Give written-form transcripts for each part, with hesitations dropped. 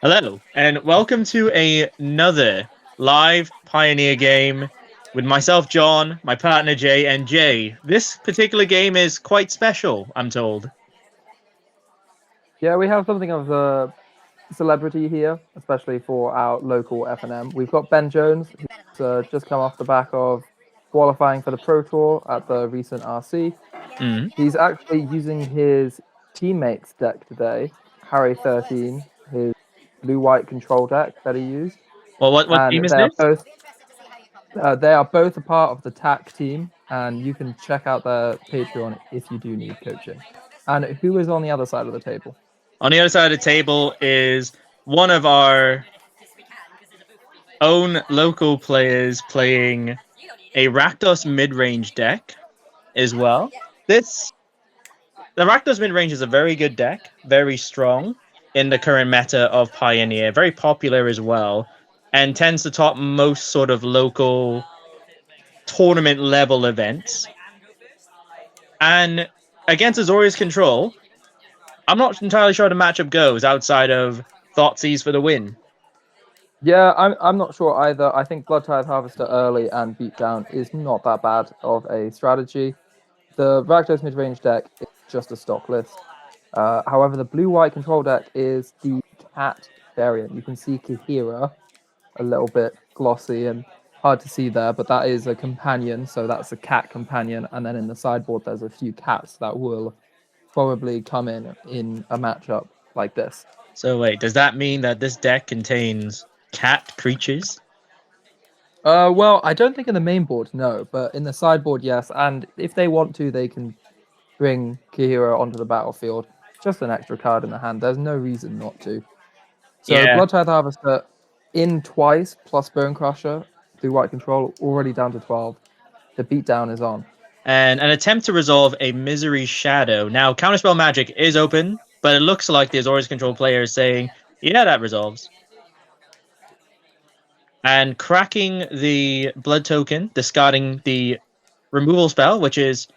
Hello, and welcome to another live Pioneer game with myself, John, my partner Jay, and Jay. This particular game is quite special, I'm told. Yeah, we have something of a celebrity here, especially for our local FNM. We've got Ben Jones, who's just come off the back of qualifying for the Pro Tour at the recent RC. Mm. He's actually using his teammates deck today, Harry 13, his blue-white control deck that he used, Well, what team and is this? they are both a part of the TAC team, and you can check out their Patreon if you do need coaching. And who is on the other side of the table? On the other side of the table is one of our own local players playing a Rakdos mid-range deck as well. The Rakdos mid-range is a very good deck, very strong in the current meta of Pioneer, very popular as well, and tends to top most sort of local tournament level events. And against Azorius control, I'm not entirely sure how the matchup goes outside of Thoughtseize for the win. Yeah, I'm not sure either. I think Blood Tithe Harvester early and Beatdown is not that bad of a strategy. The Rakdos mid-range deck is just a stock list. However, the blue-white control deck is the cat variant. You can see Kahira a little bit glossy and hard to see there, but that is a companion, so that's a cat companion. And then in the sideboard, there's a few cats that will probably come in a matchup like this. So wait, does that mean that this deck contains cat creatures? Well, I don't think in the main board, no, but in the sideboard, yes. And if they want to, they can bring Kihiro onto the battlefield. Just an extra card in the hand. There's no reason not to. So Yeah. Blood Tithe Harvester in twice plus Bone Crusher through white control, already down to 12. The beatdown is on. And an attempt to resolve a Misery Shadow. Now, Counterspell Magic is open, but it looks like the Azorius control player is saying, yeah, that resolves. And cracking the blood token, discarding the removal spell, which is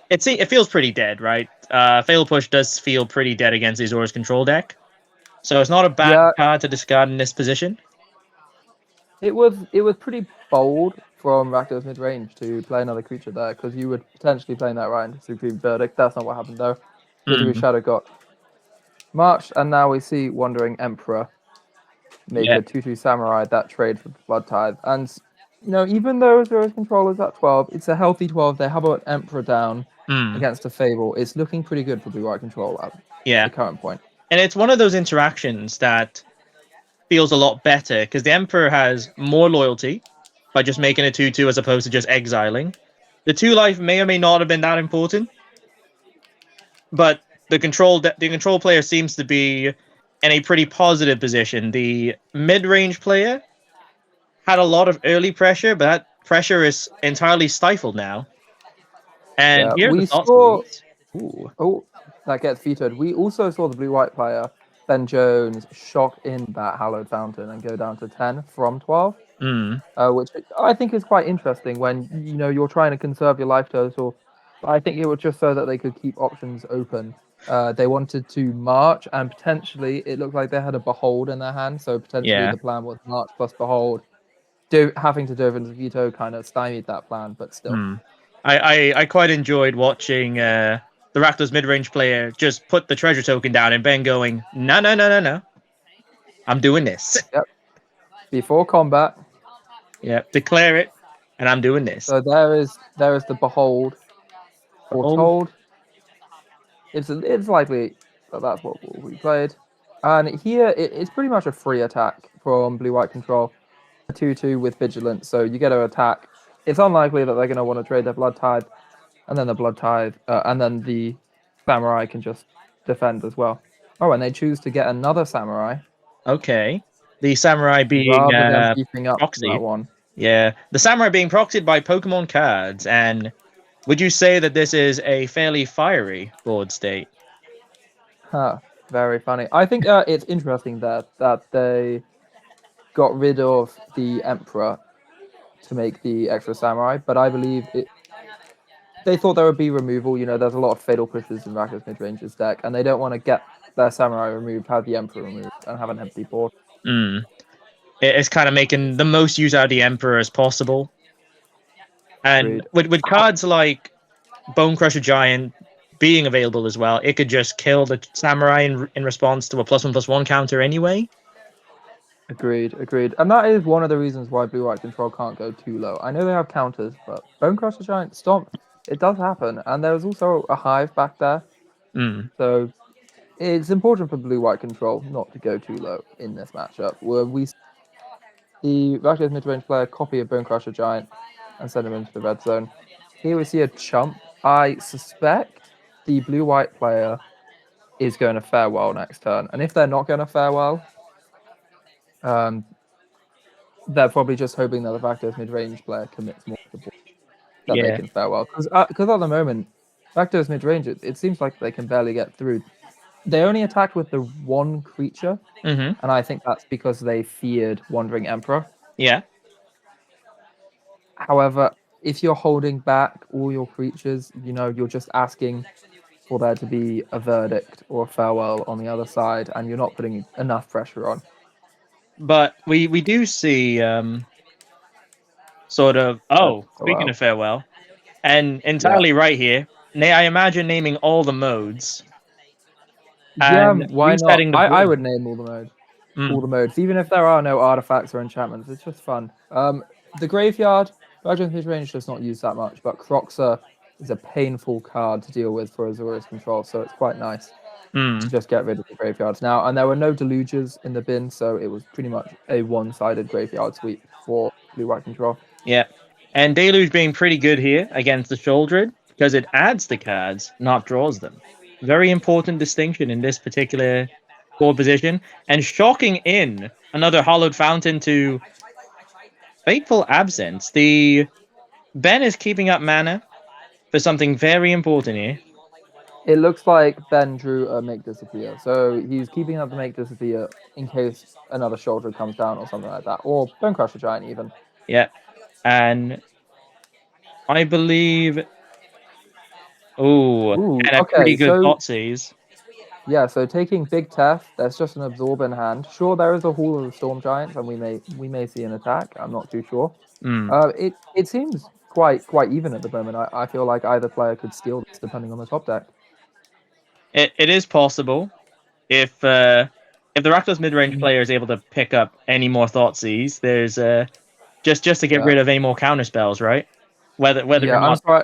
it feels pretty dead, right? Fatal Push does feel pretty dead against the Azorius control deck. So it's not a bad Yeah, card to discard in this position. it was pretty bold from Rakdos mid range to play another creature there because you would potentially playing that right into Supreme Verdict. That's not what happened though. Misery Shadow got marched, and now we see Wandering Emperor make Yeah. a 2/2 samurai that trade for Blood Tithe. And even though Zero's control is at 12, it's a healthy 12. They have an Emperor down Mm. against a Fable. It's looking pretty good for blue white control at Yeah. the current point. And it's one of those interactions that feels a lot better because the Emperor has more loyalty by just making a 2/2 as opposed to just exiling. The 2 life may or may not have been that important, but the control player seems to be in a pretty positive position. The mid-range player had a lot of early pressure, but that pressure is entirely stifled now. And Yeah, here's the we thought saw. squeeze. Ooh. Oh, that gets vetoed. We also saw the blue white player, Ben Jones, shock in that Hallowed Fountain and go down to 10 from 12. Mm. Which I think is quite interesting when you're trying to conserve your life total. I think it was just so that they could keep options open. They wanted to march, and potentially it looked like they had a behold in their hand. So potentially Yeah. the plan was march plus behold. Having to do into veto kind of stymied that plan, but still. Mm. I quite enjoyed watching the Rakdos mid-range player just put the treasure token down and Ben going, no, no, no, no, no. I'm doing this. Yep. Before combat. Yeah, declare it, and I'm doing this. So there is the behold Oh, foretold. It's likely that that's what will be played. And here it's pretty much a free attack from blue white control. A 2/2 with vigilance, so you get to attack. It's unlikely that they're going to want to trade their blood tithe, and then the blood tithe, and then the samurai can just defend as well. Oh, and they choose to get another samurai okay. The samurai being rather than beefing up that proxied. one. Yeah, the samurai being proxied by Pokemon cards. And would you say that this is a fairly fiery board state? Huh, very funny. I think it's interesting that they got rid of the emperor to make the extra samurai, but I believe they thought there would be removal. There's a lot of fatal pushes in Rakdos mid range's deck, and they don't want to get their samurai removed, have the emperor removed, and have an empty board. It's kind of making the most use out of the emperor as possible. And with cards like Bone Crusher Giant being available as well, it could just kill the samurai in response to a +1/+1 counter anyway. Agreed. And that is one of the reasons why blue-white control can't go too low. I know they have counters, but Bone Crusher Giant Stomp, it does happen. And there's also a Hive back there. So it's important for blue-white control not to go too low in this matchup, where we see the Rakdos mid-range player copy a Bone Crusher Giant and send him into the red zone. Here we see a chump. I suspect the blue-white player is going to farewell next turn. And if they're not going to farewell, they're probably just hoping that the Rakdos mid-range player commits more to the board that they can farewell. Because at the moment, Rakdos mid-range, it seems like they can barely get through. They only attacked with the one creature, and I think that's because they feared Wandering Emperor. Yeah. However, if you're holding back all your creatures, you're just asking for there to be a verdict or a farewell on the other side, and you're not putting enough pressure on. But we do see sort of speaking of farewell, and entirely right here. I imagine naming all the modes. Yeah, why not? I would name all the modes. All the modes, even if there are no artifacts or enchantments. It's just fun. The graveyard, Rakdos mid-range does not use that much, but Croxer is a painful card to deal with for Azorius control, so it's quite nice to just get rid of the graveyards now. And there were no Deluges in the bin, so it was pretty much a one-sided graveyard sweep for blue-white control. Yeah, and Deluge being pretty good here against the Shouldred because it adds the cards, not draws them. Very important distinction in this particular board position. And shocking in another Hollowed Fountain to Fateful Absence. The Ben is keeping up mana for something very important here. It looks like Ben drew a Make Disappear. So he's keeping up the Make Disappear in case another Shoulder comes down or something like that. Or Bone Crusher Giant even. Yeah. And I believe... and a pretty good Thoughtseize. Yeah, so taking Big Tef, there's just an Absorb in hand. Sure, there is a Hall of the Storm Giants, and we may see an attack. I'm not too sure. It seems quite even at the moment. I feel like either player could steal this depending on the top deck. It is possible if the Rakdos mid-range player is able to pick up any more Thoughtseize. There's just to get rid of any more counter spells, right? Whether or not. I'm sorry.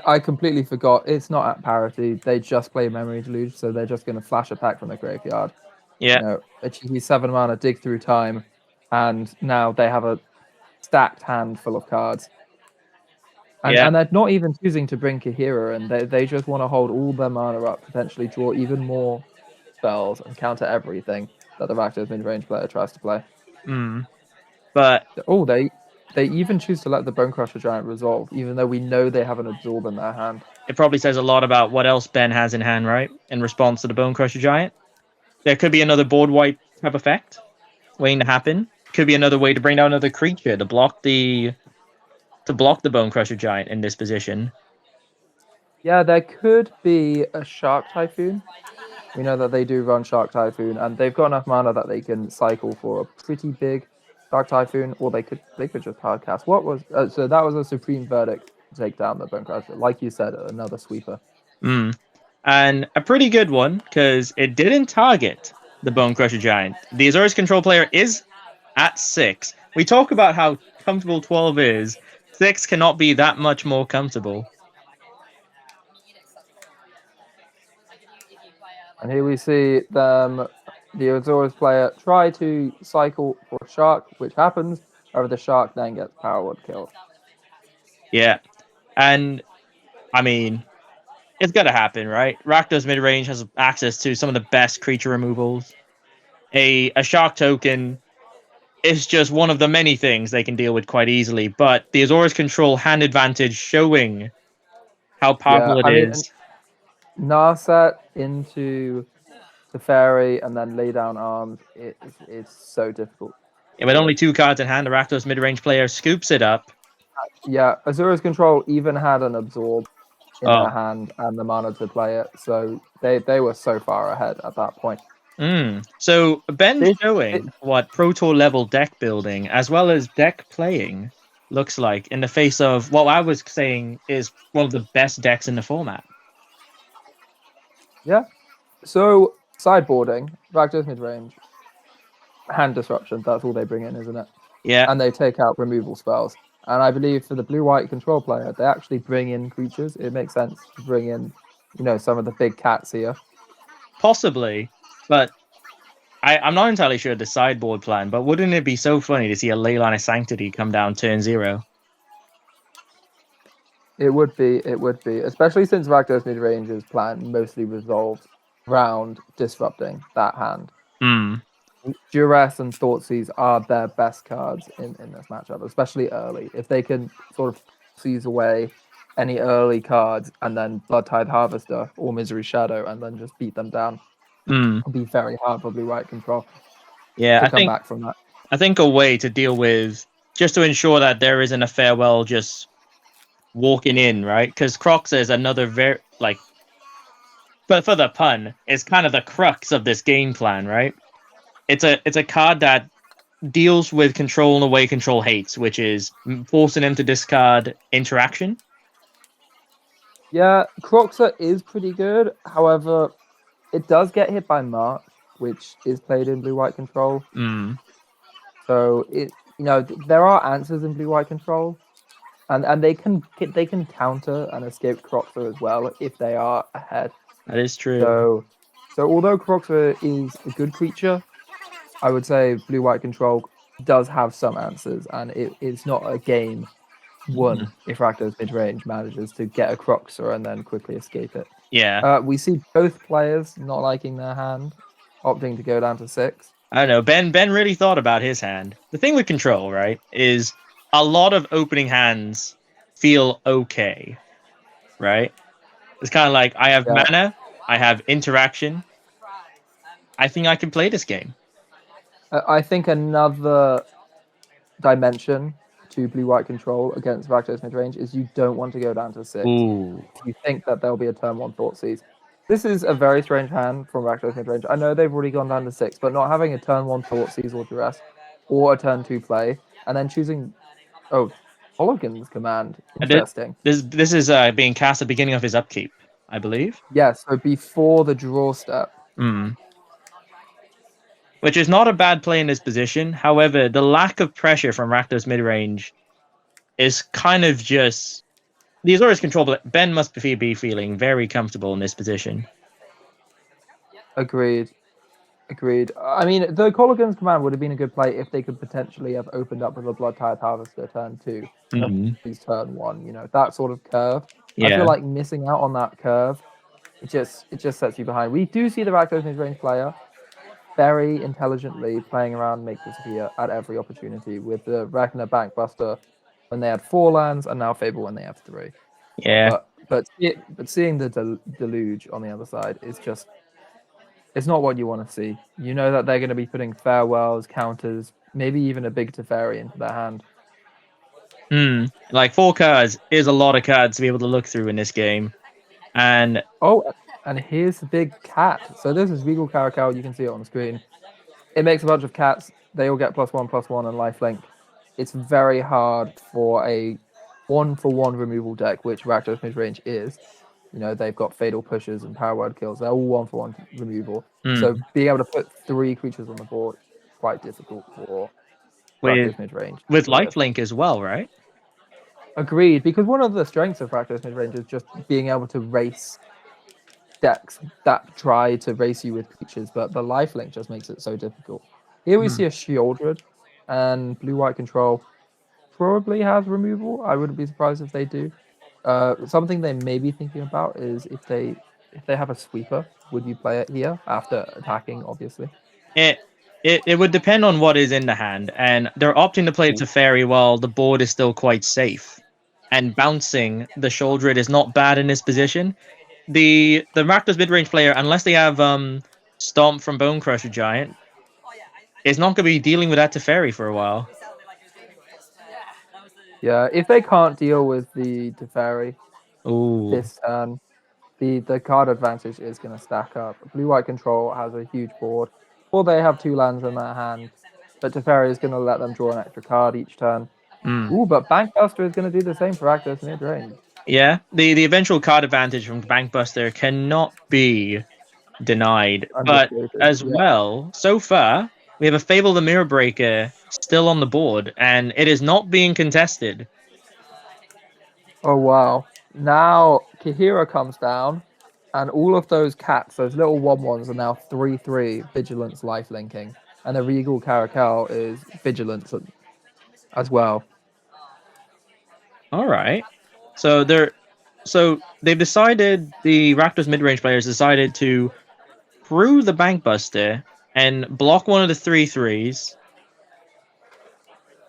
I completely forgot. It's not at parity. They just play Memory Deluge, so they're just going to flash a pack from the graveyard. Yeah. Achieve 7 mana, dig through time, and now they have a stacked hand full of cards. And they're not even choosing to bring Kahira, and they just want to hold all their mana up, potentially draw even more spells, and counter everything that the Rakdos mid-range player tries to play. But they even choose to let the Bone Crusher Giant resolve, even though we know they have an Absorb in their hand. It probably says a lot about what else Ben has in hand, right? In response to the Bone Crusher Giant. There could be another board wipe type effect waiting to happen. Could be another way to bring down another creature to block the Bone Crusher Giant in this position. Yeah, there could be a Shark Typhoon. We know that they do run Shark Typhoon, and they've got enough mana that they can cycle for a pretty big Shark Typhoon, or they could just hard cast. What was so that was a Supreme Verdict to take down the Bone Crusher. Like you said, another sweeper. And a pretty good one because it didn't target the Bone Crusher Giant. The Azorius control player is at 6. We talk about how comfortable 12 is. 6 cannot be that much more comfortable. And here we see them, the Azorius player, try to cycle for a Shark, which happens. However, the Shark then gets Power Word killed. Yeah. And, I mean, it's got to happen, right? Rakdos mid-range has access to some of the best creature removals. A Shark token is just one of the many things they can deal with quite easily. But the Azorius control hand advantage showing how powerful it is. Narset into Teferi and then lay down arms. It's so difficult. Yeah, with only 2 cards in hand, the Rakdos mid-range player scoops it up. Yeah, Azorius control even had an Absorb. in their hand and the mana to play it. So they were so far ahead at that point. So Ben's showing what Pro Tour level deck building as well as deck playing looks like in the face of what I was saying is one of the best decks in the format. Yeah. So sideboarding, Rakdos midrange, hand disruption, that's all they bring in, isn't it? Yeah. And they take out removal spells. And I believe for the blue-white control player, they actually bring in creatures. It makes sense to bring in, some of the big cats here. Possibly, but I'm not entirely sure of the sideboard plan, but wouldn't it be so funny to see a Leyline of Sanctity come down turn 0? It would be, especially since Rakdos midrange's plan mostly resolves around disrupting that hand. Duress and Thoughtseize are their best cards in this matchup, especially early. If they can sort of seize away any early cards and then Blood-Tithe Harvester or Misery Shadow and then just beat them down, it'll be very hard for blue-white control to come back from that. I think a way to deal with, just to ensure that there isn't a farewell just walking in, right? Because Crocs is another very, but for the pun, it's kind of the crux of this game plan, right? It's a card that deals with control in a way control hates, which is forcing him to discard interaction. Yeah, Croxer is pretty good. However, it does get hit by March, which is played in blue-white control. So there are answers in blue-white control, and they can counter and escape Croxer as well if they are ahead. That is true. So although Croxer is a good creature, I would say blue-white control does have some answers, and it's not a game won if Rakdos midrange manages to get a Croxer and then quickly escape it. Yeah. We see both players not liking their hand, opting to go down to 6. I don't know. Ben really thought about his hand. The thing with control, right, is a lot of opening hands feel okay, right? It's kind of like, I have mana, I have interaction. I think I can play this game. I think another dimension to blue-white control against Rakdos midrange is you don't want to go down to 6. You think that there'll be a turn 1 Thoughtseize. This is a very strange hand from Rakdos midrange. I know they've already gone down to 6, but not having a turn 1 Thoughtseize or Duress, or a turn 2 play, and then choosing Hologan's Command. Interesting. This is being cast at the beginning of his upkeep, I believe. Yes, so before the draw step. Which is not a bad play in this position. However, the lack of pressure from Rakdos midrange is kind of just... The Azorius control, but Ben must be feeling very comfortable in this position. Agreed. I mean, the Hologan's Command would have been a good play if they could potentially have opened up with a Blood-Tithe Harvester turn 2. Turn 1, that sort of curve. I feel like missing out on that curve, it just sets you behind. We do see the Rakdos midrange player very intelligently playing around Make Disappear at every opportunity, with the Ragnar Bankbuster when they had 4 lands and now Fable when they have 3. Yeah. But seeing the Deluge on the other side is just, it's not what you want to see. You know that they're going to be putting farewells, counters, maybe even a big Teferi into their hand. 4 cards is a lot of cards to be able to look through in this game. And here's the big cat. So this is Regal Caracal. You can see it on the screen. It makes a bunch of cats. They all get +1/+1 and lifelink. It's very hard for a 1-for-1 removal deck, which Rakdos midrange is. They've got Fatal Pushes and Power Word Kills. They're all 1-for-1 removal. So being able to put 3 creatures on the board is quite difficult for Rakdos midrange. With lifelink as well, right? Agreed, because one of the strengths of Rakdos midrange is just being able to race decks that try to race you with creatures, but the lifelink just makes it so difficult. Here we see a Shieldred, and blue-white control probably has removal. I wouldn't be surprised if they do. Something they may be thinking about is if they have a sweeper, would you play it here after attacking, obviously? It would depend on what is in the hand, and they're opting to play Teferi while the board is still quite safe. And bouncing the Shieldred is not bad in this position. The Rakdos midrange player, unless they have Stomp from Bone Crusher Giant, is not going to be dealing with that Teferi for a while. Yeah, if they can't deal with the Teferi, Ooh. this turn. The card advantage is going to stack up. Blue-white control has a huge board. Or they have 2 lands in their hand. But Teferi is going to let them draw an extra card each turn. Ooh, but Bankbuster is going to do the same for Rakdos mid-range. Yeah, the eventual card advantage from Bankbuster cannot be denied. But as well, so far, we have a Fable the Mirror Breaker still on the board, and it is not being contested. Oh, wow. Now Kahira comes down, and all of those cats, those little 1/1s, are now 3/3 Vigilance life linking. And the Regal Caracal is Vigilance as well. All right. So they've decided, the Rakdos mid-range players decided to through the Bankbuster and block one of the 3/3s.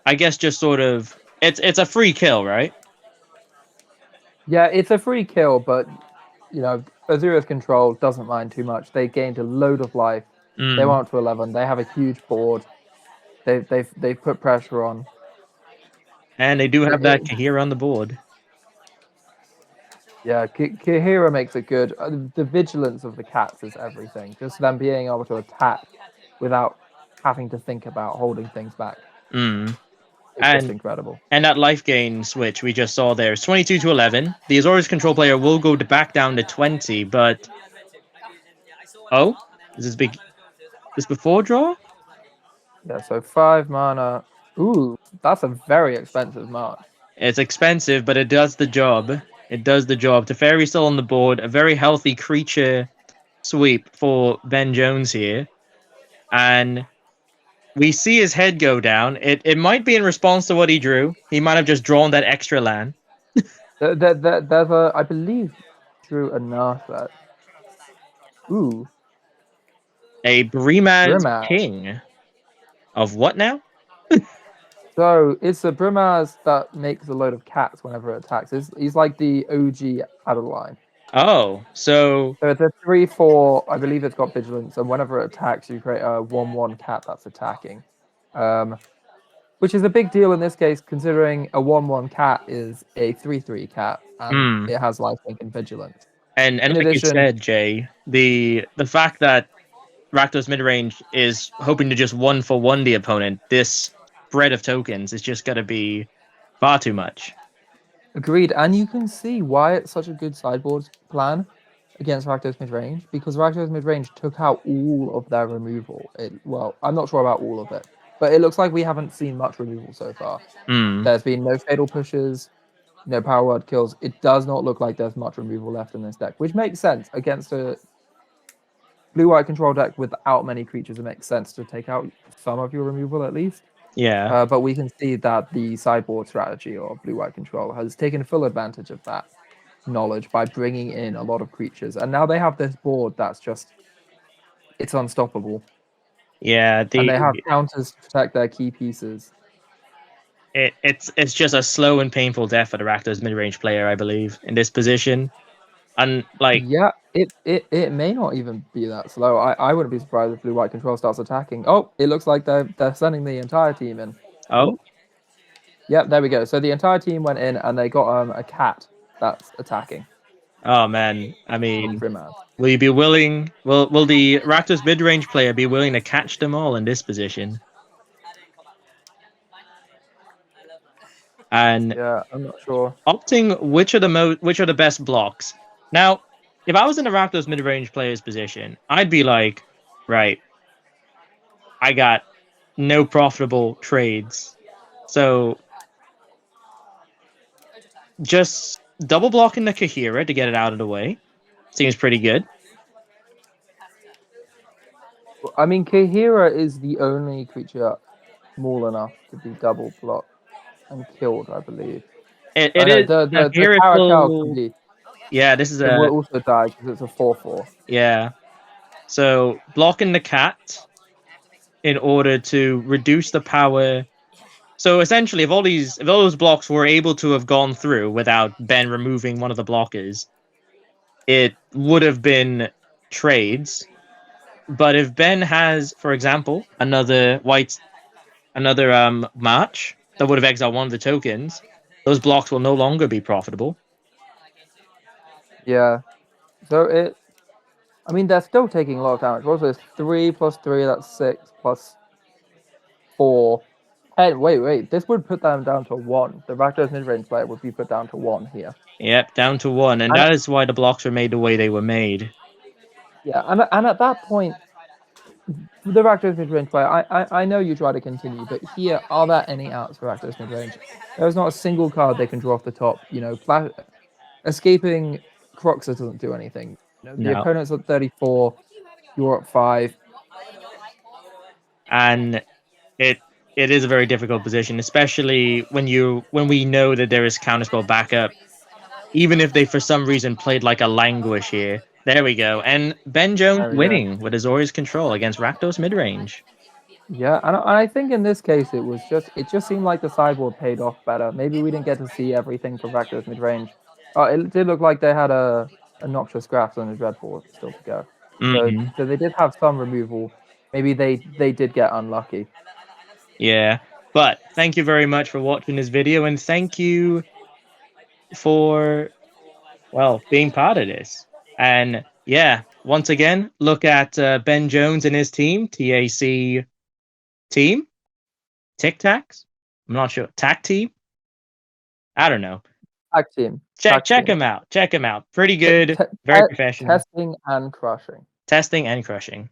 I guess just sort of it's a free kill, right? Yeah, it's a free kill, but you know, Azorius control doesn't mind too much. They gained a load of life. They went up to 11. They have a huge board. They've put pressure on. And they do have that Kahira on the board. Yeah, Kahira makes it good. The vigilance of the cats is everything. Just them being able to attack without having to think about holding things back. It's just incredible. And that life gain switch we just saw there is 22 to 11. The Azorius control player will go back down to 20, but... Oh? Is this before draw? Yeah, so 5 mana. Ooh, that's a very expensive mark. It's expensive, but it does the job. It does the job. Teferi's still on the board. A very healthy creature sweep for Ben Jones here. And we see his head go down. It might be in response to what he drew. He might have just drawn that extra land. There's I believe, drew enough that. Ooh. A Brimaz King. Of what now? So it's a Brimaz that makes a load of cats whenever it attacks. He's like the OG Adeline. Oh, so it's a 3/4. I believe it's got vigilance, and whenever it attacks, you create a 1/1 cat that's attacking, which is a big deal in this case, considering a 1/1 cat is a 3/3 cat, and it has lifelink and vigilance. And in addition, you said, Jay, the fact that Rakdos midrange is hoping to just 1-for-1 the opponent, this spread of tokens is just gonna be far too much. Agreed, and you can see why it's such a good sideboard plan against Rakdos midrange, because Rakdos midrange took out all of their removal. Well, I'm not sure about all of it, but it looks like we haven't seen much removal so far. There's been no fatal pushes, no power word kills. It does not look like there's much removal left in this deck, which makes sense against a blue-white control deck without many creatures. It makes sense to take out some of your removal at least. Yeah. But we can see that the sideboard strategy of blue-white control has taken full advantage of that knowledge by bringing in a lot of creatures, and now they have this board that's just, it's unstoppable. Yeah, and they have counters to protect their key pieces. It's just a slow and painful death for the Rakdos mid-range player, I believe, in this position. And like, yeah, it may not even be that slow. I wouldn't be surprised if blue-white control starts attacking. Oh, it looks like they're sending the entire team in. Oh, yeah, there we go. So the entire team went in, and they got a cat that's attacking. Oh man, I mean, will you be willing? Will the Rakdos mid-range player be willing to catch them all in this position? And yeah, I'm not sure. Opting which are the best blocks. Now, if I was in a Rakdos mid-range player's position, I'd be like, right, I got no profitable trades, so just double blocking the Kahira to get it out of the way seems pretty good. I mean, Kahira is the only creature small enough to be double blocked and killed, I believe. It is. The Caracal can be. Yeah, this is it will also die because it's a 4/4. Yeah. So blocking the cat in order to reduce the power. So essentially, if all those blocks were able to have gone through without Ben removing one of the blockers, it would have been trades. But if Ben has, for example, another march that would have exiled one of the tokens, those blocks will no longer be profitable. Yeah. So I mean, they're still taking a lot of damage. What's this? 3 plus 3, that's 6 plus 4. Hey, wait. This would put them down to 1. The Rakdos mid-range player would be put down to 1 here. Yep, down to 1, and And- that is why the blocks were made the way they were made. Yeah, and at that point, the Rakdos mid-range player, I know you try to continue, but here, are there any outs for Rakdos mid-range? There's not a single card they can draw off the top. You know, escaping Croxer doesn't do anything. You know, the No. opponent's at 34, you're at 5. And it is a very difficult position, especially when we know that there is counterspell backup. Even if they for some reason played like a languish here. There we go. And Ben Jones There we go. winning with Azorius control against Rakdos midrange. Yeah, and I think in this case it just seemed like the sideboard paid off better. Maybe we didn't get to see everything from Rakdos mid-range. It did look like they had a Noxious Grasp on the Dreadfort still to go. So they did have some removal. Maybe they did get unlucky. Yeah. But thank you very much for watching this video, and thank you for, well, being part of this. And yeah, once again, look at Ben Jones and his team, TAC team, Tic Tacs. I'm not sure. Tac team. I don't know. Tag team. Check team. him out. Check him out. Pretty good. Very professional. Testing and crushing. Testing and crushing.